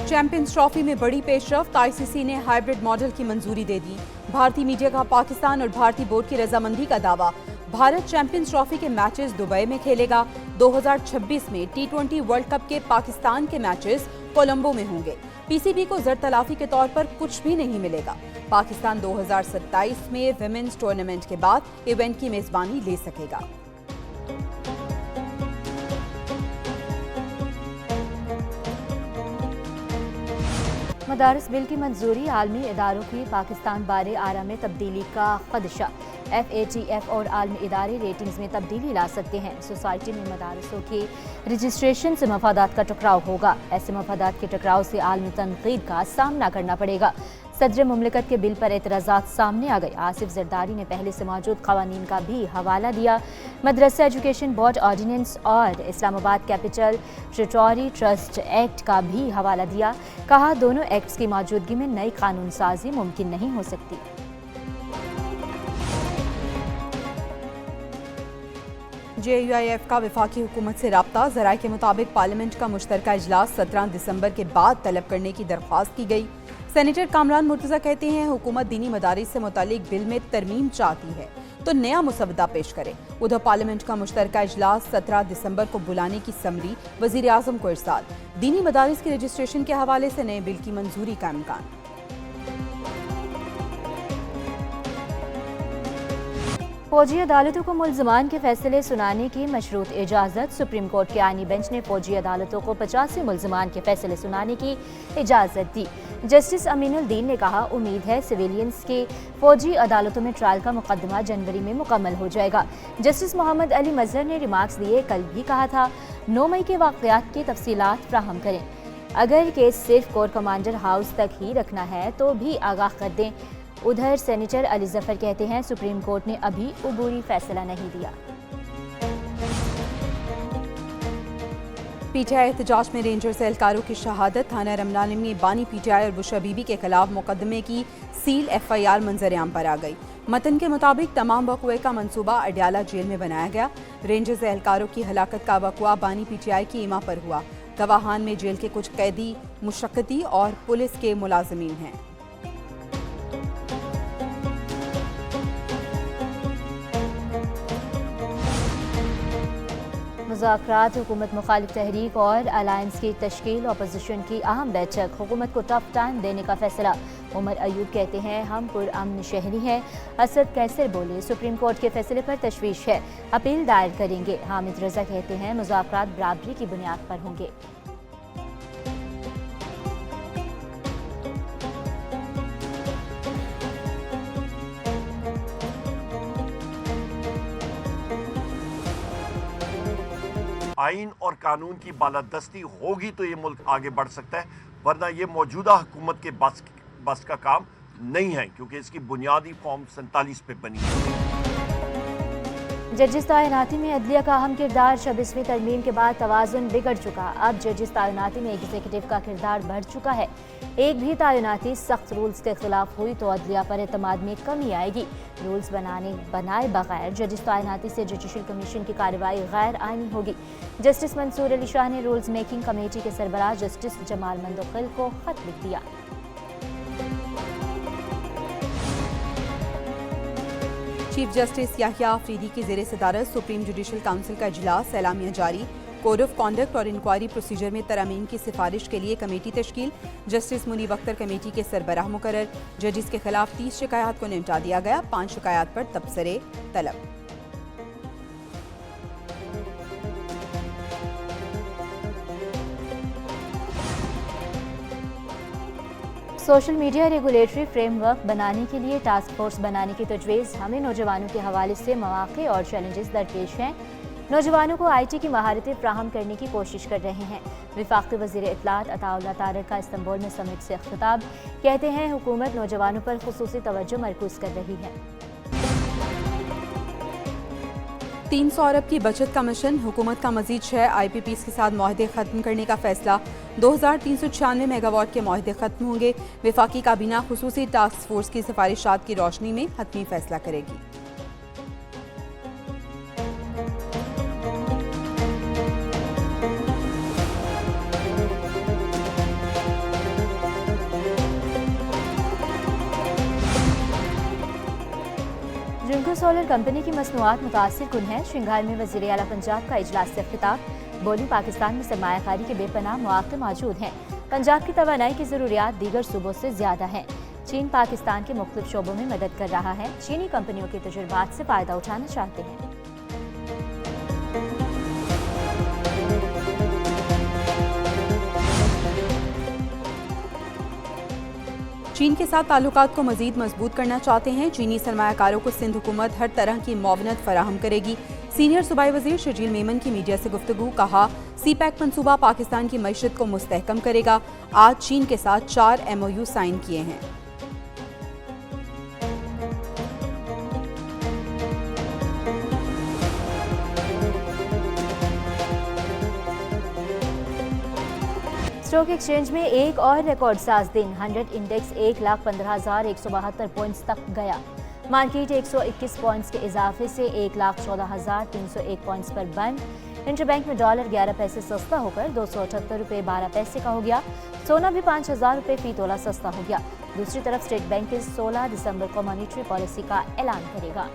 Champions trophy में बड़ी पेशरफ्त, ICC ने हाइब्रिड मॉडल की मंजूरी दे दी। भारतीय मीडिया का पाकिस्तान और भारतीय बोर्ड की रजामंदी का दावा। भारत चैंपियंस ट्रॉफी के मैचेस दुबई में खेलेगा। 2026 में टी20 वर्ल्ड कप के पाकिस्तान के मैचेस कोलंबो में होंगे। पीसीबी को जरतलाफी के तौर पर कुछ भी नहीं मिलेगा। पाकिस्तान 2027 में विमेंस टूर्नामेंट के बाद इवेंट की मेजबानी ले सकेगा। मदारस बिल की मंजूरी, आलमी इदारों की पाकिस्तान बारे आरा में तब्दीली का खदशा। FATF और आलमी इदारे रेटिंग्स में तब्दीली ला सकते हैं। सोसाइटी में मदारसों के रजिस्ट्रेशन से मफादात का टकराव होगा। ऐसे मफादात के टकराव से आलमी तनकीद का सामना करना पड़ेगा। सदर मुमलिकत के बिल पर एतराज़ात सामने आ गए। आसिफ जरदारी ने पहले से मौजूद कवानीन का भी हवाला दिया। मदरसा एजुकेशन बोर्ड ऑर्डिनेंस और Islamabad capital territory trust act का भी हवाला दिया। कहा, दोनों एक्ट्स की मौजूदगी में नई कानून साजी मुमकिन नहीं हो सकती। JUIF का वफाकी हुकूमत से राब्ता। ज़राए के मुताबिक पार्लियामेंट का मुश्तरका इजलास 17 दिसंबर के बाद तलब करने की दरख्वास्त की गई। सेनेटर कामरान मुर्तज़ा कहते हैं, हुकूमत दीनी मदारिस से मुतालिक बिल में तरमीम चाहती है तो नया मुसवदा पेश करे। उधर पार्लियामेंट का मुश्तरका इजलास 17 दिसंबर को बुलाने की समरी वज़ीर आज़म को इरसाल। दीनी मदारिस के रजिस्ट्रेशन के हवाले से नए बिल की मंजूरी का इम्कान। फौजी अदालतों को मुल्ज़मान के फैसले सुनाने की मशरूत इजाज़त। सुप्रीम कोर्ट के आईनी बेंच ने फौजी अदालतों को 85 मुल्ज़मान के फैसले सुनाने की इजाज़त दी। जस्टिस अमीनुद्दीन ने कहा, उम्मीद है सिविलियंस के फौजी अदालतों में ट्रायल का मुकदमा जनवरी में मुकम्मल हो जाएगा। जस्टिस मोहम्मद अली मजहर ने रिमार्क्स दिए, कल भी कहा था 9 मई के वाक़यात की तफसीलात फ्राहम करें। अगर केस सिर्फ कोर कमांडर हाउस तक ही रखना है तो भी आगाह कर दें। उधर सेनेटर अली जफर कहते हैं, सुप्रीम कोर्ट ने अभी उबूरी फैसला नहीं दिया। PTI एहतजाज में रेंजर्स एहलकारों की शहादत। थाना रमलानी में बानी PTI और बुशरा बीबी के खिलाफ मुकदमे की सील FIR मंजर-ए-आम पर आ गई। मतन के मुताबिक तमाम वक़ुए का मंसूबा अडयाला जेल में बनाया गया। रेंजर्स एहलकारों की हलाकत का वक़ुआ बानी PTI की इमा पर हुआ। गवाहान में जेल के कुछ कैदी, मुशक्कती और पुलिस के मुलाजमीन हैं। मुज़ाकरात, हुकूमत मुखालिफ तहरीक और अलायंस की तश्कील, अपोजिशन की अहम बैठक। हुकूमत को टफ टाइम देने का फैसला। उमर अयूब कहते हैं, हम पुरअमन शहरी हैं। असद कैसर बोले, सुप्रीम कोर्ट के फैसले पर तशवीश है, अपील दायर करेंगे। हामिद रजा कहते हैं, मुज़ाकरात बराबरी की बुनियाद पर होंगे। आइन और कानून की बालादस्ती होगी तो ये मुल्क आगे बढ़ सकता है, वरना ये मौजूदा हुकूमत के बस का काम नहीं है, क्योंकि इसकी बुनियादी फॉर्म 47 पे बनी है। जजिस तैनाती में अदलिया का अहम किरदार। 26वीं तरमीम के बाद तवाज़ुन बिगड़ चुका। अब जजिस तैनाती में एग्जीक्यूटिव का किरदार बढ़ चुका है। एक भी तैनाती सख्त रूल्स के खिलाफ हुई तो अदलिया पर एतमाद में कमी आएगी। रूल्स बनाए बगैर जजिस तैनाती से जुडिशल कमीशन की कार्रवाई गैर आइनी होगी। जस्टिस मंसूर अली शाह ने रूल्स मेकिंग कमेटी के सरबराह जस्टिस जमाल मंदोखिल को खत लिख दिया। चीफ जस्टिस याहिया अफरीदी की ज़ेर सदारत सुप्रीम जुडिशल काउंसिल का इजलास। एलामिया जारी। कोड ऑफ कॉन्डक्ट और इंक्वायरी प्रोसीजर में तरमीम की सिफारिश के लिए कमेटी तश्कील। जस्टिस मुनीब अख्तर कमेटी के सरबराह मुकर्रर। जजिस के खिलाफ 30 शिकायत को निपटा दिया गया। 5 शिकायत पर तबसरे तलब। सोशल मीडिया रेगुलेटरी फ्रेमवर्क बनाने के लिए टास्क फोर्स बनाने की तजवीज़। हमें नौजवानों के हवाले से मौक़े और चैलेंजेस दरपेश हैं। नौजवानों को IT की महारतें फ्राहम करने की कोशिश कर रहे हैं। वफाकी वज़ीर इत्तलात अताउल्लाह तारक का इस्तांबुल में समिट से खिताब। कहते हैं, हुकूमत नौजवानों पर खुसूसी तवज्जो मरकूज़ कर रही है। 300 अरब की बचत का मिशन। हुकूमत का मजीद 6 IPPs के साथ मुआहदे खत्म करने का फैसला। 2396 मेगावाट के मुआहदे खत्म होंगे। वफाकी काबीना खुसूसी टास्क फोर्स की सिफारिशात की रोशनी में हतमी फैसला करेगी। सोलर कंपनी की मसनूआत मुतासिर कुन है। श्रृंगार में वज़ीर आला पंजाब का इजलास से खिताब। बोली पाकिस्तान में सरमायाकारी के बेपनाह मौक़े मौजूद हैं। पंजाब की तवानाई की ज़रूरियात दीगर सूबों से ज़्यादा हैं। चीन पाकिस्तान के मुख्तलिफ शोबों में मदद कर रहा है। चीनी कंपनियों के तजुर्बात से फ़ायदा उठाना चाहते हैं। चीन के साथ ताल्लुकात को मजीद मजबूत करना चाहते हैं। चीनी सरमायाकारों को सिंध हुकूमत हर तरह की मुआवनत फराहम करेगी। सीनियर सूबाई वजीर शर्जील मेमन की मीडिया से गुफ्तगू। कहा, CPEC मंसूबा पाकिस्तान की मईशत को मुस्तहकम करेगा। आज चीन के साथ 4 MOU साइन किए हैं। स्टॉक एक्सचेंज में एक और रिकॉर्ड साज दिन। 100 इंडेक्स 1,15,172 पॉइंट्स तक गया। मार्केट 121 पॉइंट्स के इजाफे से 1,14,301 पॉइंट्स पर बंद। इंटरबैंक में डॉलर 11 पैसे सस्ता होकर 278 रुपये 12 पैसे का हो गया। सोना भी 5,000 रुपये फी तोला सस्ता हो गया। दूसरी तरफ स्टेट बैंक इस 16 दिसंबर को मॉनेटरी पॉलिसी का ऐलान करेगा।